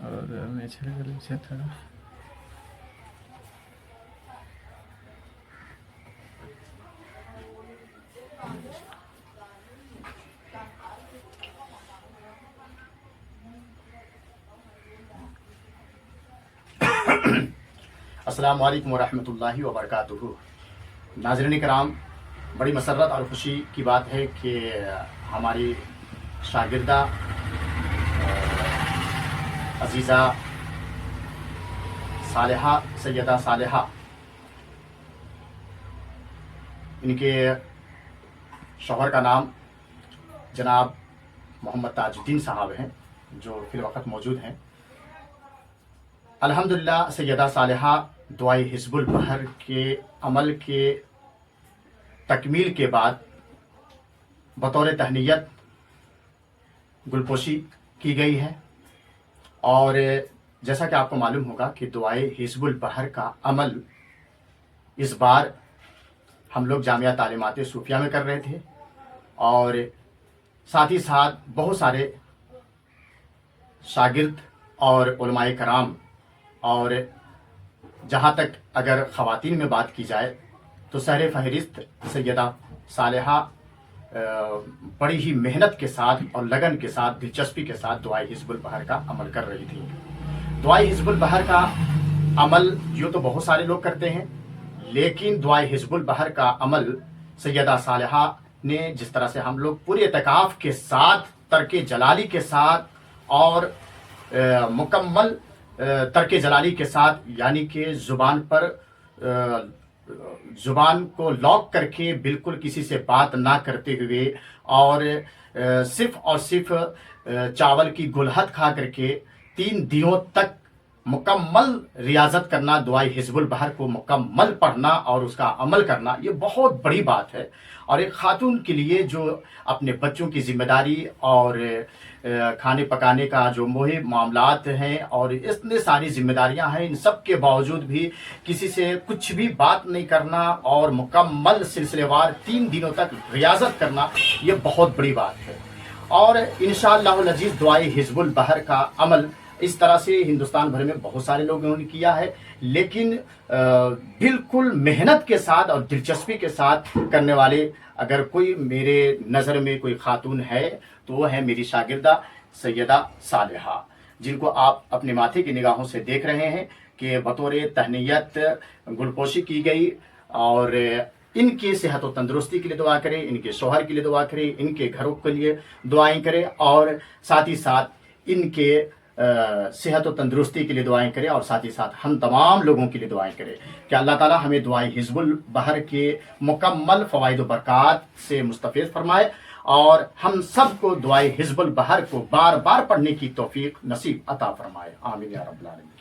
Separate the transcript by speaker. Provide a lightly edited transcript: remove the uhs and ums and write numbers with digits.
Speaker 1: اور نیچر گلی سے تھوڑا
Speaker 2: السلام علیکم ورحمۃ اللہ وبرکاتہ۔ ناظرین کرام، بڑی مسرت اور خوشی کی بات ہے کہ ہماری شاگردہ عزیزہ صالحہ، سیدہ صالحہ، ان کے شوہر کا نام جناب محمد تاج الدین صاحب ہیں، جو فی الوقت موجود ہیں۔ الحمدللہ سیدہ صالحہ دعائی حزب البحر کے عمل کے تکمیل کے بعد بطور تہنیت گلپوشی کی گئی ہے، اور جیسا کہ آپ کو معلوم ہوگا کہ دعائی حزب البحر کا عمل اس بار ہم لوگ جامعہ تعلیمات صوفیہ میں کر رہے تھے، اور ساتھ ہی ساتھ بہت سارے شاگرد اور علماء کرام، اور جہاں تک اگر خواتین میں بات کی جائے تو سر فہرست سیدہ صالحہ بڑی ہی محنت کے ساتھ اور لگن کے ساتھ، دلچسپی کے ساتھ دعائی حزب البحر کا عمل کر رہی تھی۔ دعائی حزب البحر کا عمل یوں تو بہت سارے لوگ کرتے ہیں، لیکن دعائی حزب البحر کا عمل سیدہ صالحہ نے جس طرح سے ہم لوگ پورے اعتکاف کے ساتھ، ترک جلالی کے ساتھ اور مکمل ترک جلالی کے ساتھ، یعنی کہ زبان کو لاک کر کے بالکل کسی سے بات نہ کرتے ہوئے، اور صرف اور صرف چاول کی گلہد کھا کر کے 3 دنوں تک مکمل ریاضت کرنا، دعائی حزب البحر کو مکمل پڑھنا اور اس کا عمل کرنا، یہ بہت بڑی بات ہے۔ اور ایک خاتون کے لیے جو اپنے بچوں کی ذمہ داری اور کھانے پکانے کا جو مہم معاملات ہیں اور اتنے ساری ذمہ داریاں ہیں، ان سب کے باوجود بھی کسی سے کچھ بھی بات نہیں کرنا اور مکمل سلسلے وار 3 دنوں تک ریاضت کرنا، یہ بہت بڑی بات ہے۔ اور انشاءاللہ العزیز دعائی حزب البحر کا عمل اس طرح سے ہندوستان بھر میں بہت سارے لوگوں نے کیا ہے، لیکن بالکل محنت کے ساتھ اور دلچسپی کے ساتھ کرنے والے اگر کوئی میرے نظر میں کوئی خاتون ہے تو وہ ہے میری شاگردہ سیدہ صالحہ، جن کو آپ اپنے ماتھے کی نگاہوں سے دیکھ رہے ہیں کہ بطور تہنیت گلپوشی کی گئی، اور ان کی صحت و تندرستی کے لیے دعا کریں، ان کے شوہر کے لیے دعا کریں، ان کے گھروں کے لیے دعائیں کریں، اور ساتھ ہی ساتھ ان کے صحت و تندرستی کے لیے دعائیں کریں، اور ساتھ ہی ساتھ ہم تمام لوگوں کے لیے دعائیں کریں کہ اللہ تعالیٰ ہمیں دعائی حزب البحر کے مکمل فوائد و برکات سے مستفید فرمائے، اور ہم سب کو دعائی حزب البحر کو بار بار پڑھنے کی توفیق نصیب عطا فرمائے۔ آمین یا رب العالمین۔